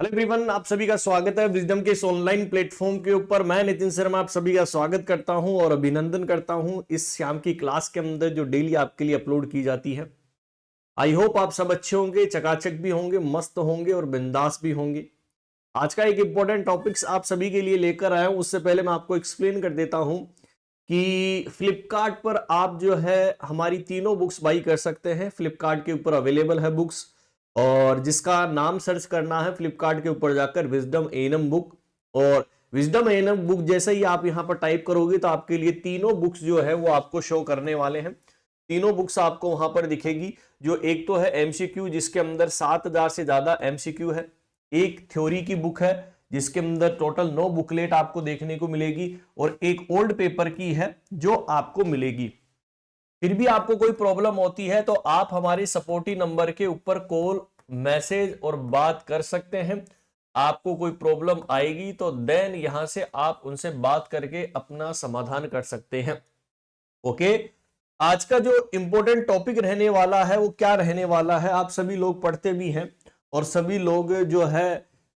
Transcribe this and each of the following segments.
Hello everyone, आप सभी का स्वागत है विजडम के इस ऑनलाइन प्लेटफॉर्म के ऊपर। मैं नितिन शर्मा आप सभी का स्वागत करता हूं और अभिनंदन करता हूं इस शाम की क्लास के अंदर जो डेली आपके लिए अपलोड की जाती है। आई होप आप सब अच्छे होंगे, चकाचक भी होंगे, मस्त होंगे और बिंदास भी होंगे। आज का एक इंपॉर्टेंट टॉपिक्स आप सभी के लिए लेकर आया हूं। उससे पहले मैं आपको एक्सप्लेन कर देता हूं कि फ्लिपकार्ट पर आप जो है हमारी तीनों बुक्स बाई कर सकते हैं। फ्लिपकार्ट के ऊपर अवेलेबल है बुक्स, और जिसका नाम सर्च करना है फ्लिपकार्ट के ऊपर जाकर विजडम एएनएम बुक, और विजडम एएनएम बुक जैसे ही आप यहां पर टाइप करोगे तो आपके लिए तीनों बुक्स जो है वो आपको शो करने वाले हैं। तीनों बुक्स आपको वहां पर दिखेगी। जो एक तो है एमसीक्यू जिसके अंदर 7000 से ज्यादा एमसीक्यू है, एक थ्योरी की बुक है जिसके अंदर टोटल 9 बुकलेट आपको देखने को मिलेगी, और एक ओल्ड पेपर की है जो आपको मिलेगी। फिर भी आपको कोई प्रॉब्लम होती है तो आप हमारे सपोर्टिव नंबर के ऊपर कॉल, मैसेज और बात कर सकते हैं। आपको कोई प्रॉब्लम आएगी तो देन यहां से आप उनसे बात करके अपना समाधान कर सकते हैं। ओके, आज का जो इंपॉर्टेंट टॉपिक रहने वाला है वो क्या रहने वाला है, आप सभी लोग पढ़ते भी हैं और सभी लोग जो है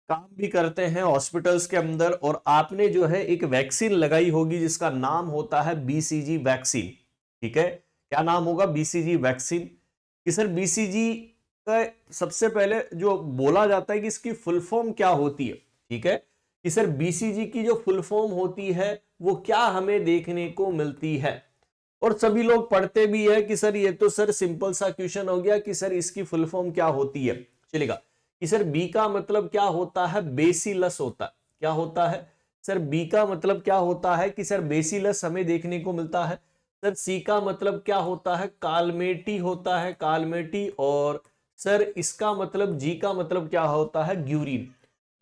काम भी करते हैं हॉस्पिटल्स के अंदर, और आपने जो है एक वैक्सीन लगाई होगी जिसका नाम होता है बीसीजी वैक्सीन। ठीक है, क्या नाम होगा? BCG vaccine. कि सर बीसीजी का सबसे पहले जो बोला जाता है कि इसकी फुल फॉर्म क्या होती है। ठीक है, कि सर बीसीजी की जो फुल फॉर्म होती है वो क्या हमें देखने को मिलती है, और सभी लोग पढ़ते भी है कि सर ये तो सर सिंपल सा क्वेश्चन हो गया कि सर इसकी फुल फॉर्म क्या होती है। चलेगा कि सर बी का मतलब क्या होता है? बेसिलस होता है। क्या होता है सर? बी का मतलब क्या होता है कि सर बेसिलस हमें देखने को मिलता है। सर सी का मतलब क्या होता है? कालमेटी होता है, कालमेटी। और सर इसका मतलब जी का मतलब क्या होता है? ग्यूरिन।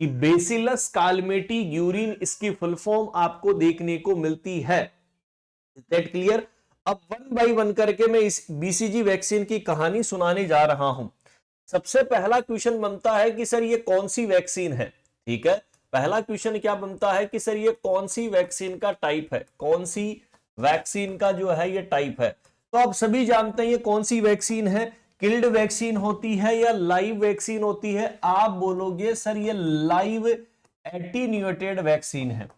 कि बेसिलस कालमेटी ग्यूरिन इसकी फुल फॉर्म आपको देखने को मिलती है। That clear? अब वन बाय वन करके मैं इस बीसीजी वैक्सीन की कहानी सुनाने जा रहा हूं। सबसे पहला क्वेश्चन बनता है कि सर ये कौन सी वैक्सीन है। ठीक है, पहला क्वेश्चन क्या बनता है कि सर ये कौन सी वैक्सीन का टाइप है, कौन सी वैक्सीन का जो है ये टाइप है। तो आप सभी जानते हैं ये कौन सी वैक्सीन है। किल्ड वैक्सीन होती है या लाइव वैक्सीन होती है? आप बोलोगे सर ये लाइव एटीन्यूएटेड वैक्सीन है।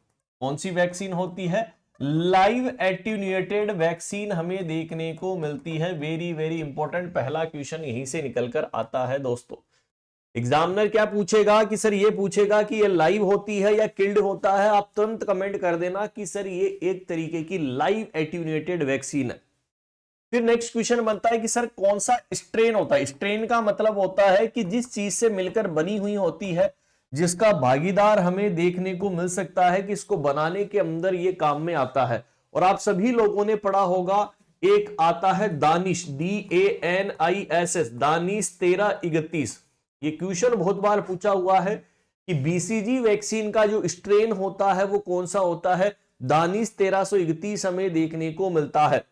कौन सी वैक्सीन होती है? लाइव एटीन्यूएटेड वैक्सीन हमें देखने को मिलती है। वेरी वेरी इंपॉर्टेंट पहला क्वेश्चन यहीं से निकलकर आता है दोस्तों। एग्जामिनर क्या पूछेगा कि सर ये पूछेगा कि ये लाइव होती है या किल्ड होता है। आप तुरंत कमेंट कर देना कि सर ये एक तरीके की लाइव एटीन्यूएटेड वैक्सीन है। फिर नेक्स्ट क्वेश्चन बनता है कि सर कौन सा स्ट्रेन होता है। स्ट्रेन का मतलब होता है कि जिस चीज से मिलकर बनी हुई होती है, जिसका भागीदार हमें देखने को मिल सकता है कि इसको बनाने के अंदर ये काम में आता है। और आप सभी लोगों ने पढ़ा होगा, एक आता है दानिश, DANISS, दानिश 1331। ये क्वेश्चन बहुत बार पूछा हुआ है कि बीसीजी वैक्सीन का जो स्ट्रेन होता है वो कौन सा होता है। दानिश 1331 हमें देखने को मिलता है।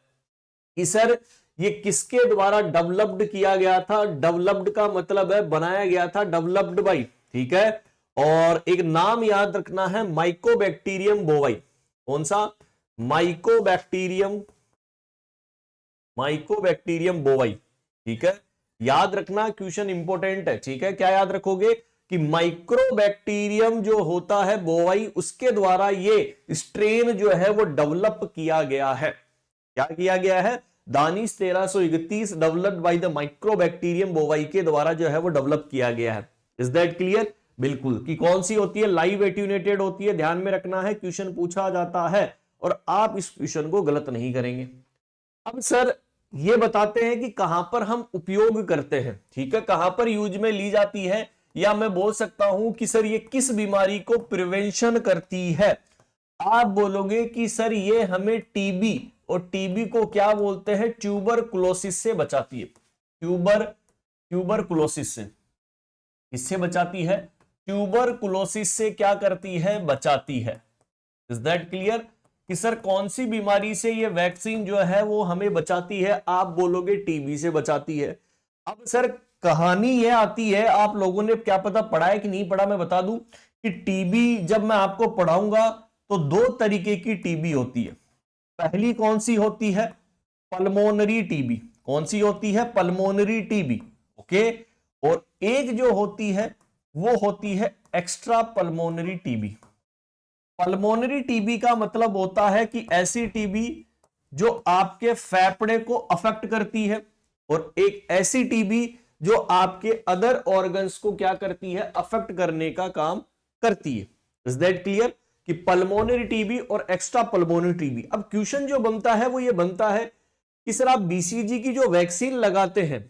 कि सर ये किसके द्वारा डेवलप्ड किया गया था। डेवलप्ड का मतलब है बनाया गया था, डेवलप्ड बाई। ठीक है, और एक नाम याद रखना है, माइकोबैक्टीरियम बोवाई। कौन सा? माइकोबैक्टीरियम, माइकोबैक्टीरियम बोवाई। ठीक है, याद रखना, क्वेश्चन इंपॉर्टेंट है। ठीक है, क्या याद रखोगे कि माइक्रोबैक्टीरियम जो होता है बोवाई, उसके द्वारा ये स्ट्रेन जो है वो डेवलप किया गया है। क्या किया गया है? Danish 1331 developed by the mycobacterium बोवाई के द्वारा जो है वो डेवलप किया गया है। Is that clear? बिल्कुल। कि कौन सी होती है? लाइव एट्यूनेटेड होती है। ध्यान में रखना है, क्वेश्चन पूछा जाता है और आप इस क्वेश्चन को गलत नहीं करेंगे। अब सर ये बताते हैं कि कहां पर हम उपयोग करते हैं। ठीक है, कहां पर यूज में ली जाती है, या मैं बोल सकता हूं कि सर ये किस बीमारी को प्रिवेंशन करती है। आप बोलोगे कि सर ये हमें टीबी, और टीबी को क्या बोलते हैं? ट्यूबरकुलोसिस से बचाती है। ट्यूबरकुलोसिस से, इससे बचाती है। ट्यूबरकुलोसिस से क्या करती है? बचाती है। Is that clear? कि सर कौन सी बीमारी से ये वैक्सीन जो है वो हमें बचाती है? आप बोलोगे टीबी से बचाती है। अब सर कहानी ये आती है, आप लोगों ने क्या पता पढ़ा है कि नहीं पढ़ा, मैं बता दूं कि टीबी जब मैं आपको पढ़ाऊंगा तो 2 तरीके की टीबी होती है। पहली कौन सी होती है? Pulmonary TB. कौन सी होती है? Pulmonary TB. ओके, और एक जो होती है वो होती है extra pulmonary TB. Pulmonary TB का मतलब होता है कि ऐसी टीबी जो आपके फेफड़े को अफेक्ट करती है, और एक ऐसी टीबी जो आपके अदर ऑर्गन्स को क्या करती है, अफेक्ट करने का काम करती है। इज दैट क्लियर कि पल्मोनरी टीबी और एक्स्ट्रा पल्मोनरी टीबी। अब क्वेश्चन जो बनता है वो ये बनता है कि सर आप बीसीजी की जो वैक्सीन लगाते हैं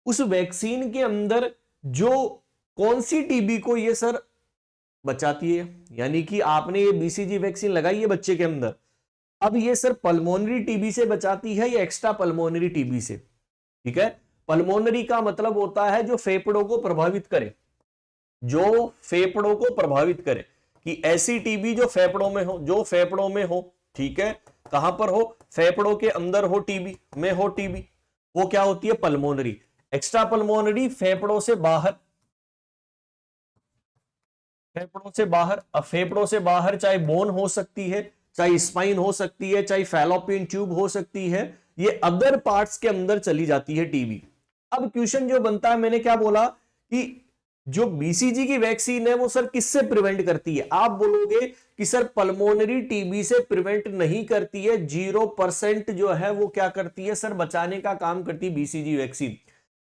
उस वैक्सीन के अंदर जो कौन सी टीबी को ये सर बचाती है, यानी कि आपने ये बीसीजी वैक्सीन लगाई है बच्चे के अंदर, अब ये सर पल्मोनरी टीबी से बचाती है या एक्स्ट्रा पल्मोनरी टीबी से। ठीक है, पल्मोनरी का मतलब होता है जो फेफड़ों को प्रभावित करे, जो फेफड़ों को प्रभावित करे, कि ऐसी टीबी जो फेफड़ों में हो, जो फेफड़ों में हो। ठीक है, कहां पर हो, फेफड़ों के अंदर हो, टीबी में हो टीबी, वो क्या होती है, पल्मोनरी। एक्स्ट्रा पल्मोनरी फेफड़ों से बाहर, फेफड़ों से बाहर। अब फेफड़ों से बाहर चाहे बोन हो सकती है, चाहे स्पाइन हो सकती है, चाहे फैलोपियन ट्यूब हो सकती है, ये अदर पार्ट्स के अंदर चली जाती है टीबी। अब क्वेश्चन जो बनता है, मैंने क्या बोला कि जो बीसीजी की वैक्सीन है वो सर किससे प्रिवेंट करती है। आप बोलोगे कि सर पल्मोनरी टीबी से प्रिवेंट नहीं करती है, 0% जो है वो क्या करती है सर, बचाने का काम करती है बीसीजी वैक्सीन।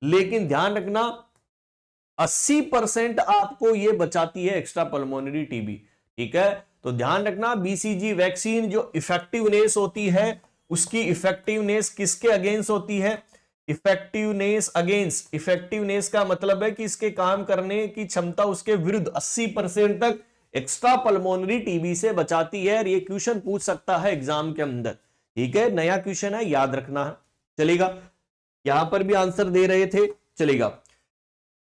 लेकिन ध्यान रखना 80% आपको ये बचाती है एक्स्ट्रा पल्मोनरी टीबी। ठीक है, तो ध्यान रखना बीसीजी वैक्सीन जो इफेक्टिवनेस होती है, उसकी इफेक्टिवनेस किसके अगेंस्ट होती है, इफेक्टिवनेस अगेंस्ट। इफेक्टिवनेस का मतलब है कि इसके काम करने की क्षमता उसके विरुद्ध 80% तक एक्स्ट्रा पल्मोनरी टीबी से बचाती है। और ये क्वेश्चन पूछ सकता है एग्जाम के अंदर। ठीक है, नया क्वेश्चन है, याद रखना है, चलेगा। यहां पर भी आंसर दे रहे थे, चलेगा।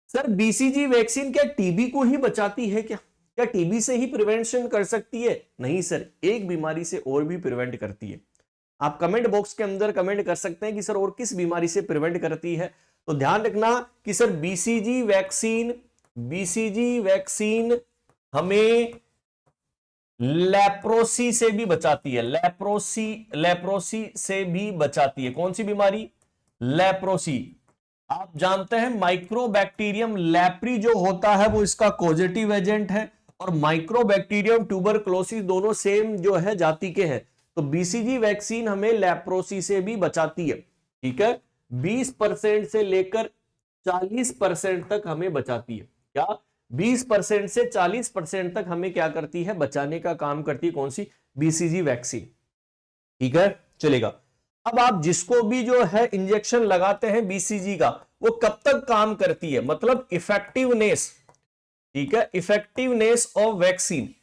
सर बीसीजी वैक्सीन क्या टीबी को ही बचाती है, क्या टीबी से ही प्रिवेंशन कर सकती है? नहीं सर, एक बीमारी से और भी प्रिवेंट करती है। आप कमेंट बॉक्स के अंदर कमेंट कर सकते हैं कि सर और किस बीमारी से प्रिवेंट करती है। तो ध्यान रखना कि सर बीसीजी वैक्सीन हमें लेप्रोसी से भी बचाती है, लेप्रोसी से भी बचाती है। कौन सी बीमारी? लेप्रोसी। आप जानते हैं माइक्रोबैक्टीरियम लेप्री जो होता है वो इसका कॉजेटिव एजेंट है, और माइक्रोबैक्टीरियम ट्यूबरक्लोसिस दोनों सेम जो है जाति के हैं। तो बीसीजी वैक्सीन हमें लेप्रोसी से भी बचाती है। ठीक है, 20% से लेकर 40% तक हमें बचाती है। क्या? 20% से 40% तक हमें क्या करती है, बचाने का काम करती है। कौन सी? BCG vaccine. ठीक है, चलेगा। अब आप जिसको भी जो है इंजेक्शन लगाते हैं बीसीजी का, वो कब तक काम करती है, मतलब इफेक्टिवनेस। ठीक है, इफेक्टिवनेस ऑफ वैक्सीन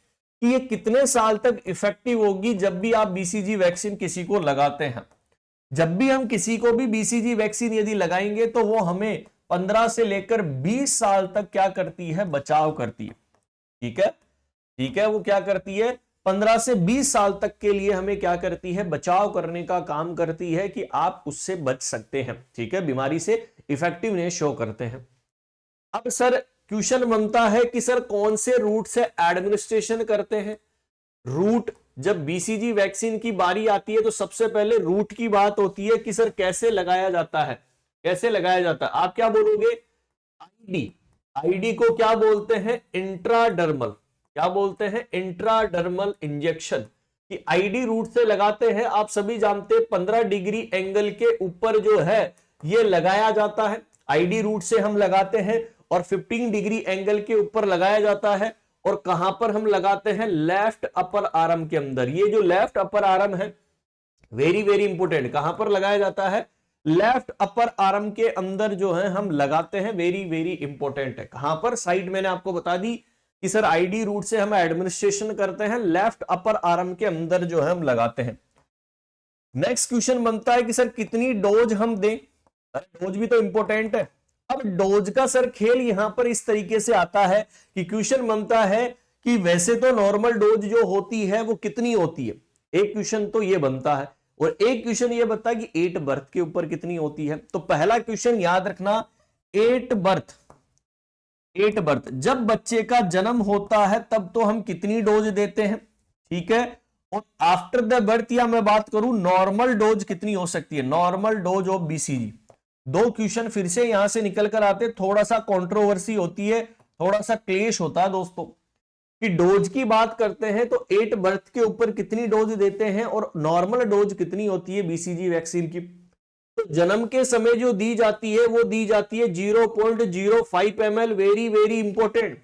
कि ये कितने साल तक इफेक्टिव होगी जब भी आप बीसीजी वैक्सीन किसी को लगाते हैं। जब भी हम किसी को भी बीसीजी वैक्सीन यदि लगाएंगे तो वो हमें 15 से लेकर 20 साल तक क्या करती है, बचाव करती है। ठीक है, ठीक है, वो क्या करती है, 15 से 20 साल तक के लिए हमें क्या करती है, बचाव करने का काम करती है कि आप उससे बच सकते हैं। ठीक है, बीमारी से इफेक्टिवनेस शो करते हैं। अब सर क्वेश्चन बनता है कि सर कौन से रूट से एडमिनिस्ट्रेशन करते हैं। रूट, जब बीसीजी वैक्सीन की बारी आती है तो सबसे पहले रूट की बात होती है कि सर कैसे लगाया जाता है, कैसे लगाया जाता है। आप क्या बोलोगे? आईडी। आईडी को क्या बोलते हैं? इंट्राडर्मल। क्या बोलते हैं? Intradermal injection. कि आईडी रूट से लगाते हैं। आप सभी जानते हैं 15 डिग्री एंगल के ऊपर जो है ये लगाया जाता है। आईडी रूट से हम लगाते हैं और 15 डिग्री एंगल के ऊपर लगाया जाता है। और कहां पर हम लगाते हैं? लेफ्ट अपर आर्म के अंदर। ये जो लेफ्ट अपर आर्म है, वेरी वेरी इंपोर्टेंट, कहां पर लगाया जाता है? लेफ्ट अपर आर्म के अंदर जो है हम लगाते हैं। वेरी वेरी इंपोर्टेंट है। कहां पर? साइड मैंने आपको बता दी कि सर आईडी रूट से हम एडमिनिस्ट्रेशन करते हैं, लेफ्ट अपर आर्म के अंदर जो है हम लगाते हैं। नेक्स्ट क्वेश्चन बनता है कि सर कितनी डोज हम दें। डोज भी तो इंपॉर्टेंट है। अब डोज का सर खेल यहां पर इस तरीके से आता है कि क्वेश्चन बनता है कि वैसे तो नॉर्मल डोज जो होती है वो कितनी होती है। एक क्वेश्चन तो ये बनता है, और एक क्वेश्चन ये बनता है कि 8 बर्थ के ऊपर कितनी होती है। तो पहला क्वेश्चन याद रखना, 8 बर्थ। 8 बर्थ जब बच्चे का जन्म होता है तब तो हम कितनी डोज देते हैं। ठीक है, और आफ्टर द बर्थ या मैं बात करूं नॉर्मल डोज कितनी हो सकती है, नॉर्मल डोज ऑफ बीसीजी। दो क्वेश्चन फिर से यहां से निकल कर आते, थोड़ा सा कंट्रोवर्सी होती है, थोड़ा सा क्लेश होता है दोस्तों कि डोज की बात करते हैं तो 8 बर्थ के ऊपर कितनी डोज देते हैं और नॉर्मल डोज कितनी होती है बीसीजी वैक्सीन की। तो जन्म के समय जो दी जाती है वो दी जाती है 0.05 ml, very very important,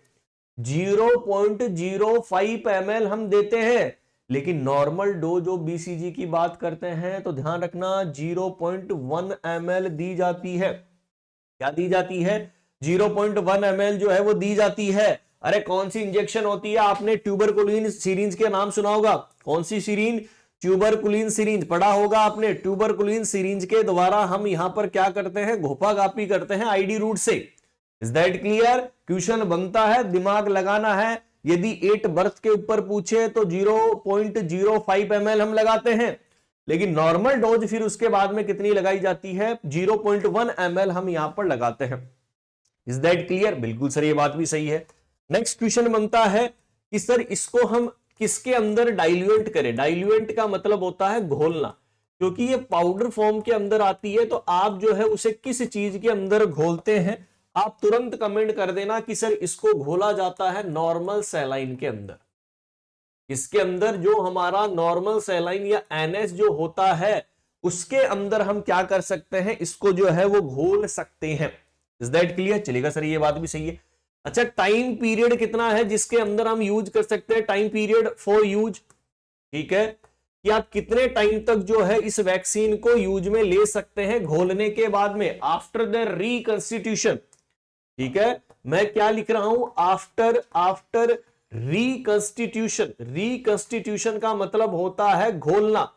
0.05 ml हम देते हैं। लेकिन नॉर्मल डोज ऑफ बीसीजी की बात करते हैं तो ध्यान रखना 0.1 ml दी जाती है। क्या दी जाती है? 0.1 ml जो है वो दी जाती है। अरे कौन सी इंजेक्शन होती है? आपने ट्यूबरकुलिन सिरिंज के नाम सुना होगा। कौन सी सिरिंज? ट्यूबरकुलिन सिरिंज पढ़ा होगा आपने। ट्यूबरकुलिन सिरिंज के द्वारा हम यहां पर क्या करते हैं? घोपाघापी करते हैं आईडी रूट से। Is that clear? क्वेश्चन बनता है, दिमाग लगाना है। यदि 8 बर्थ के ऊपर पूछे तो 0.05 ml हम लगाते हैं, लेकिन नॉर्मल डोज फिर उसके बाद में कितनी लगाई जाती है? 0.1 ml हम यहां पर लगाते हैं। Is that clear? बिल्कुल सर, ये बात भी सही है। नेक्स्ट क्वेश्चन बनता है कि सर इसको हम किसके अंदर डाइल्यूएंट करें? डाइल्यूएंट का मतलब होता है घोलना, क्योंकि ये पाउडर फॉर्म के अंदर आती है। तो आप जो है उसे किस चीज के अंदर घोलते हैं? आप तुरंत कमेंट कर देना कि सर इसको घोला जाता है नॉर्मल सैलाइन के अंदर। इसके अंदर जो हमारा नॉर्मल सैलाइन या एनएस जो होता है उसके अंदर हम क्या कर सकते हैं? इसको जो है वो घोल सकते हैं। Is that clear? चलेगा सर, ये बात भी सही है। अच्छा, टाइम पीरियड कितना है जिसके अंदर हम यूज कर सकते हैं? टाइम पीरियड फॉर यूज, ठीक है, कि आप कितने टाइम तक जो है इस वैक्सीन को यूज में ले सकते हैं घोलने के बाद में, आफ्टर द रिकंस्टिट्यूशन। ठीक है, मैं क्या लिख रहा हूं? After reconstitution. रिकंस्टिट्यूशन का मतलब होता है घोलना।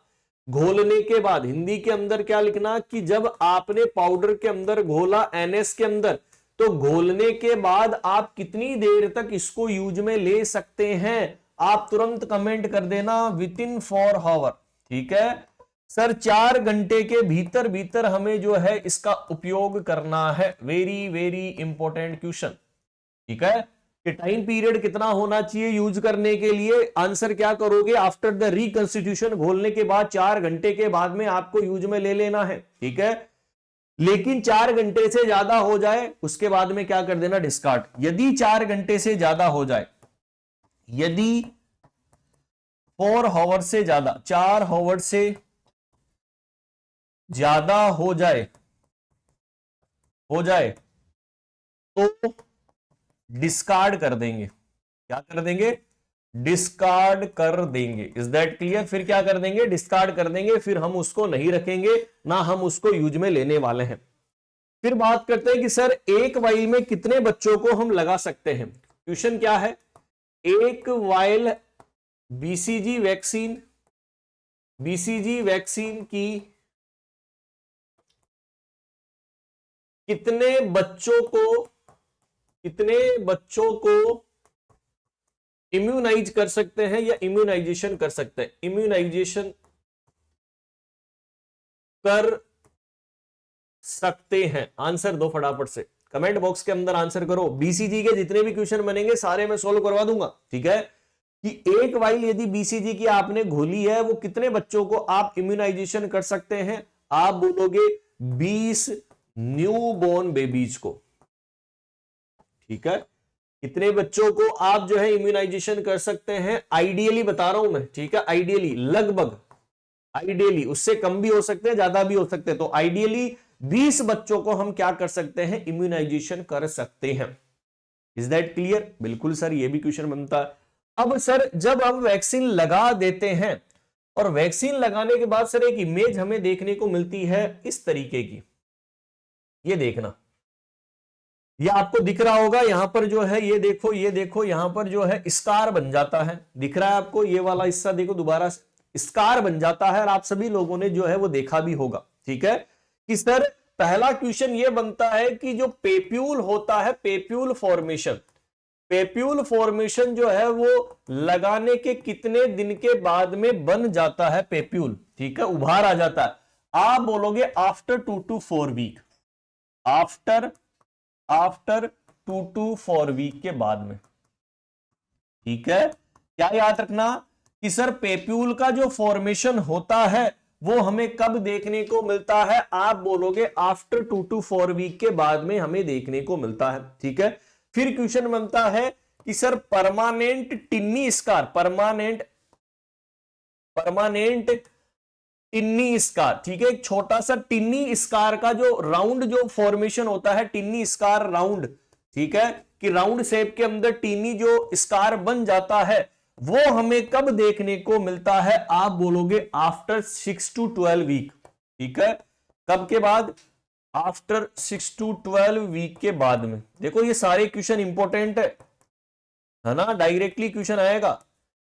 घोलने के बाद हिंदी के अंदर क्या लिखना कि जब आपने पाउडर के अंदर घोला एनएस के अंदर, तो घोलने के बाद आप कितनी देर तक इसको यूज में ले सकते हैं? आप तुरंत कमेंट कर देना विद इन 4 आवर। ठीक है सर, 4 घंटे के भीतर भीतर हमें जो है इसका उपयोग करना है। Very very important question. ठीक है, कि टाइम पीरियड कितना होना चाहिए यूज करने के लिए? आंसर क्या करोगे? आफ्टर द रिकंस्टिट्यूशन, घोलने के बाद 4 घंटे के बाद में आपको यूज में ले लेना है। ठीक है, लेकिन 4 घंटे से ज्यादा हो जाए उसके बाद में क्या कर देना? डिस्कार्ड। यदि 4 घंटे से ज्यादा हो जाए, यदि 4 आवर से ज्यादा, 4 आवर से ज्यादा हो जाए तो डिस्कार्ड कर देंगे। क्या कर देंगे? डिस्कार्ड कर देंगे। Is that clear? फिर क्या कर देंगे? डिस्कार्ड कर देंगे। फिर हम उसको नहीं रखेंगे, ना हम उसको यूज में लेने वाले हैं। फिर बात करते हैं कि सर एक वाइल में कितने बच्चों को हम लगा सकते हैं? क्वेश्चन क्या है? एक वाइल बीसीजी वैक्सीन की कितने बच्चों को इम्यूनाइज कर सकते हैं या इम्यूनाइजेशन कर सकते हैं? इम्यूनाइजेशन कर सकते हैं। आंसर दो फटाफट से, कमेंट बॉक्स के अंदर आंसर करो। बीसीजी के जितने भी क्वेश्चन बनेंगे सारे मैं सोल्व करवा दूंगा। ठीक है, कि एक वाइल यदि बीसीजी की आपने घोली है, वो कितने बच्चों को आप इम्यूनाइजेशन कर सकते हैं? आप बोलोगे 20 न्यूबॉर्न बेबीज को। ठीक है, कितने बच्चों को आप जो है इम्यूनाइजेशन कर सकते हैं? आइडियली बता रहा हूं मैं। ठीक है, आइडियली, लगभग, आइडियली उससे कम भी हो सकते हैं, ज्यादा भी हो सकते हैं। तो आइडियली 20 बच्चों को हम क्या कर सकते हैं? इम्यूनाइजेशन कर सकते हैं। Is that clear? बिल्कुल सर, ये भी क्वेश्चन बनता है। अब सर जब हम वैक्सीन लगा देते हैं और वैक्सीन लगाने के बाद सर एक इमेज हमें देखने को मिलती है इस तरीके की। ये देखना, ये आपको दिख रहा होगा यहां पर जो है, ये देखो यहां पर जो है स्कार बन जाता है। दिख रहा है आपको? ये वाला हिस्सा देखो, दोबारा स्कार बन जाता है और आप सभी लोगों ने जो है वो देखा भी होगा। ठीक है, कि सर पहला क्वेश्चन ये बनता है कि जो पेप्यूल होता है, पेप्यूल फॉर्मेशन जो है वो लगाने के कितने दिन के बाद में बन जाता है पेप्यूल? ठीक है, उभार आ जाता है। आप बोलोगे after 2 to 4 week. After 2 to 4 week के बाद में। ठीक है, क्या याद रखना कि सर पेप्यूल का जो फॉर्मेशन होता है वो हमें कब देखने को मिलता है? आप बोलोगे आफ्टर 2 to 4 वीक के बाद में हमें देखने को मिलता है। ठीक है, फिर क्वेश्चन बनता है कि sir permanent Tinni scar, permanent Tinni scar, ठीक है, एक छोटा सा टिन्नी स्कार का जो राउंड जो फॉर्मेशन होता है, टिन्नी स्कार राउंड, ठीक है, कि राउंड शेप के अंदर टिन्नी जो स्कार बन जाता है, वो हमें कब देखने को मिलता है? आप बोलोगे आफ्टर 6 to 12 वीक, ठीक है, कब के बाद? आफ्टर 6 to 12 वीक के बाद में। देखो ये सारे क्वेश्चन इंपॉर्टेंट है ना, डायरेक्टली क्वेश्चन आएगा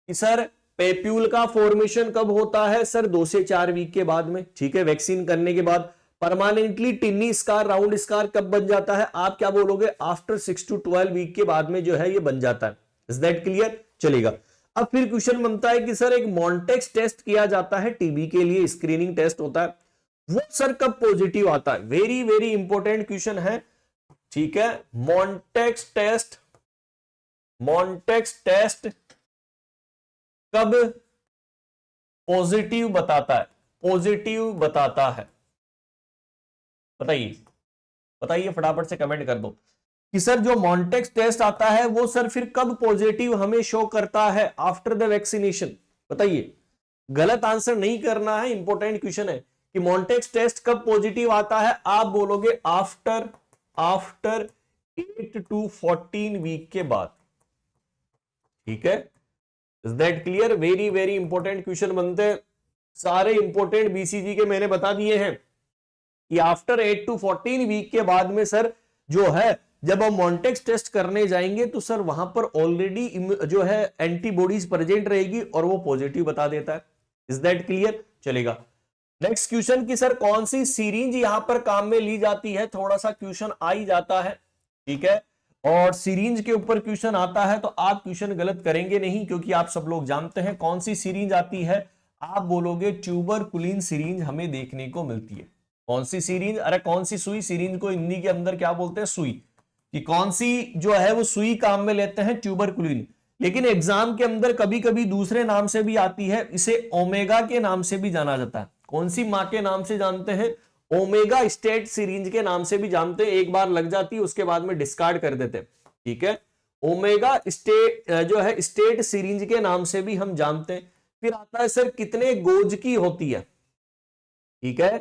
कि सर पेप्यूल का फॉर्मेशन कब होता है? सर 2 से 4 वीक के बाद में, ठीक है, वैक्सीन करने के बाद। Permanently Tinni scar, round scar कब बन जाता है? आप क्या बोलोगे? आफ्टर 6 to 12 वीक के बाद में जो है ये बन जाता है। Is that clear? चलेगा। अब फिर क्वेश्चन बनता है कि सर एक मॉन्टेक्स टेस्ट किया जाता है टीबी के लिए, स्क्रीनिंग टेस्ट होता है, वो सर कब पॉजिटिव आता है? वेरी वेरी इंपॉर्टेंट क्वेश्चन है, ठीक है। मॉन्टेक्स टेस्ट कब पॉजिटिव बताता है? पॉजिटिव बताता है, बताइए फटाफट से कमेंट कर दो कि सर जो मॉन्टेक्स टेस्ट आता है वो सर फिर कब पॉजिटिव हमें शो करता है? After the vaccination. बताइए, गलत आंसर नहीं करना है, इंपॉर्टेंट क्वेश्चन है कि मॉन्टेक्स टेस्ट कब पॉजिटिव आता है? आप बोलोगे आफ्टर 8 to 14 वीक के बाद, ठीक है। Is that clear? Very very important question बनते हैं, सारे इंपॉर्टेंट बीसीजी के मैंने बता दिए हैं कि आफ्टर 8 to 14 वीक के बाद में सर जो है, जब हम मॉन्टेक्स टेस्ट करने जाएंगे तो सर वहां पर ऑलरेडी जो है एंटीबॉडीज प्रेजेंट रहेगी और वो पॉजिटिव बता देता है। Is that clear? चलेगा। नेक्स्ट क्वेश्चन की सर कौन सी सीरीज यहां पर काम में ली जाती है? थोड़ा सा क्वेश्चन आ ही जाता है, ठीक है, और सीरीज के ऊपर क्वेश्चन आता है तो आप क्वेश्चन गलत करेंगे नहीं, क्योंकि आप सब लोग जानते हैं कौन सी सीरीज आती है। आप बोलोगे ट्यूबरकुलिन सीरीज हमें देखने को मिलती है। कौन सी सीरीज? अरे कौन सी सुई? सीरीज को हिंदी के अंदर क्या बोलते हैं? सुई। कि कौन सी जो है वो सुई काम में लेते हैं? ट्यूबरकुलिन। लेकिन एग्जाम के अंदर कभी कभी दूसरे नाम से भी आती है, इसे ओमेगा के नाम से भी जाना जाता है। कौन सी मां के नाम से जानते हैं? ओमेगा स्टेट सीरीज के नाम से भी जानते हैं। एक बार लग जाती है उसके बाद में डिस्कार्ड कर देते हैं, ठीक है। ओमेगा स्टेट जो है स्टेट सीरीज के नाम से भी हम जानते हैं। फिर आता है सर कितने गोज की होती है, ठीक है,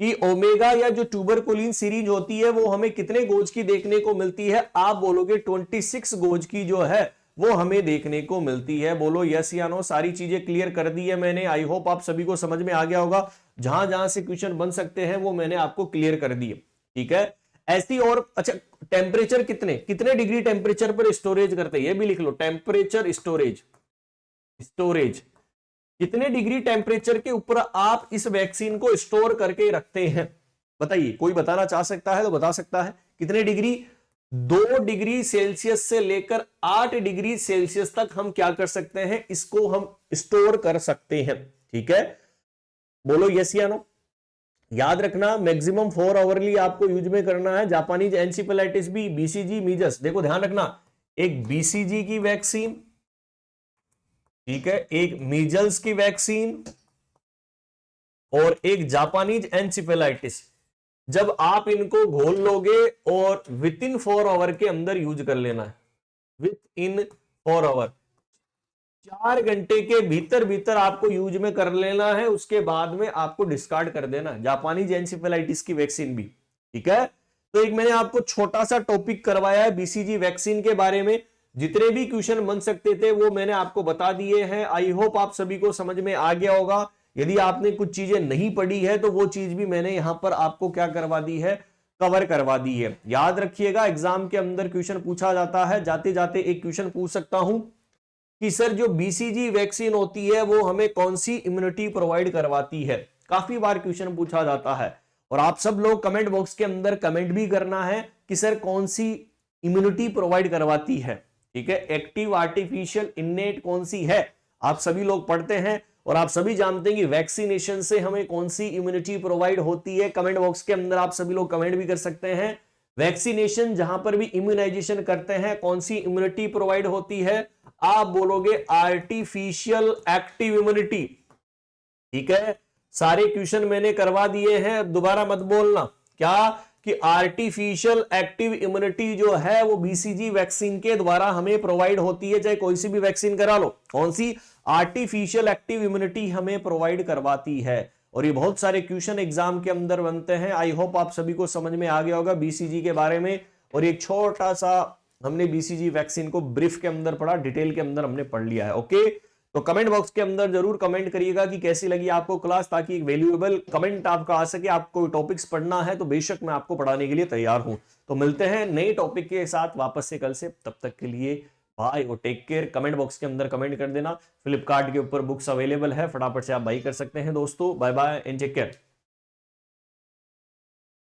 कि ओमेगा या जो ट्यूबरकुलिन सीरीज होती है वो हमें कितने गोज की देखने को मिलती है? आप बोलोगे 26 गोज की जो है वो हमें देखने को मिलती है। बोलो यस या नो। सारी चीजें क्लियर कर दी है मैंने, आई होप आप सभी को समझ में आ गया होगा। जहां जहां से क्वेश्चन बन सकते हैं वो मैंने आपको क्लियर कर दिए, ठीक है। ऐसी और अच्छा, टेम्परेचर कितने डिग्री टेम्परेचर पर स्टोरेज करते हैं? ये भी लिख लो, टेम्परेचर स्टोरेज कितने डिग्री टेम्परेचर के ऊपर आप इस वैक्सीन को स्टोर करके रखते हैं? बताइए, कोई बताना चाह सकता है तो बता सकता है कितने डिग्री? 2 डिग्री सेल्सियस से लेकर 8 डिग्री सेल्सियस तक हम क्या कर सकते हैं? इसको हम स्टोर कर सकते हैं, ठीक है। बोलो यस या नो। याद रखना मैक्सिमम 4 आवरली आपको यूज में करना है। Japanese encephalitis B, BCG, measles. देखो ध्यान रखना, एक बीसीजी की वैक्सीन, ठीक है, एक मीजल्स की वैक्सीन और एक जापानीज एनसेफेलाइटिस। जब आप इनको घोल लोगे और विद इन 4 आवर के अंदर यूज कर लेना है, विद इन 4 आवर, 4 घंटे के भीतर भीतर आपको यूज में कर लेना है। उसके बाद में आपको डिस्कार्ड कर देना है, जापानीज एनसेफेलाइटिस की वैक्सीन भी, ठीक है। तो एक मैंने आपको छोटा सा टॉपिक करवाया है बीसीजी वैक्सीन के बारे में। जितने भी क्वेश्चन बन सकते थे वो मैंने आपको बता दिए हैं। आई होप आप सभी को समझ में आ गया होगा। यदि आपने कुछ चीजें नहीं पढ़ी है तो वो चीज भी मैंने यहां पर आपको क्या करवा दी है? कवर करवा दी है। याद रखिएगा, एग्जाम के अंदर क्वेश्चन पूछा जाता है। जाते जाते एक क्वेश्चन पूछ सकता हूं कि सर जो बीसीजी वैक्सीन होती है वो हमें कौन सी इम्यूनिटी प्रोवाइड करवाती है? काफी बार क्वेश्चन पूछा जाता है और आप सब लोग कमेंट बॉक्स के अंदर कमेंट भी करना है कि सर कौन सी इम्यूनिटी प्रोवाइड करवाती है, ठीक है। एक्टिव, आर्टिफिशियल, इन्नेट कौन सी है? आप सभी लोग पढ़ते हैं और आप सभी जानते हैं कि वैक्सीनेशन से हमें कौन सी इम्यूनिटी प्रोवाइड होती है। कमेंट बॉक्स के अंदर आप सभी लोग कमेंट भी कर सकते हैं। वैक्सीनेशन जहां पर भी इम्यूनाइजेशन करते हैं कौन सी इम्यूनिटी प्रोवाइड होती है? आप बोलोगे आर्टिफिशियल एक्टिव इम्यूनिटी, ठीक है। सारे क्वेश्चन मैंने करवा दिए हैं, दोबारा मत बोलना। क्या कि आर्टिफिशियल एक्टिव इम्यूनिटी जो है वो बीसीजी वैक्सीन के द्वारा हमें प्रोवाइड होती है, चाहे कोई सी भी वैक्सीन करा लो। कौन सी? आर्टिफिशियल एक्टिव इम्यूनिटी हमें प्रोवाइड करवाती है। और ये बहुत सारे क्वेश्चन एग्जाम के अंदर बनते हैं। आई होप आप सभी को समझ में आ गया होगा बीसीजी के बारे में। और एक छोटा सा हमने बीसीजी वैक्सीन को ब्रीफ के अंदर पढ़ा, डिटेल के अंदर हमने पढ़ लिया है। ओके, तो कमेंट बॉक्स के अंदर जरूर कमेंट करिएगा कि कैसी लगी आपको क्लास, ताकि एक वैल्यूएबल कमेंट आपका आ सके। आपको टॉपिक्स पढ़ना है तो बेशक मैं आपको पढ़ाने के लिए तैयार हूं। तो मिलते हैं नए टॉपिक के साथ वापस से कल से, तब तक के लिए बाय और टेक केयर। कमेंट बॉक्स के अंदर कमेंट कर देना। फ्लिपकार्ट के ऊपर बुक्स अवेलेबल है, फटाफट से आप बाई कर सकते हैं दोस्तों। Bye bye and take care.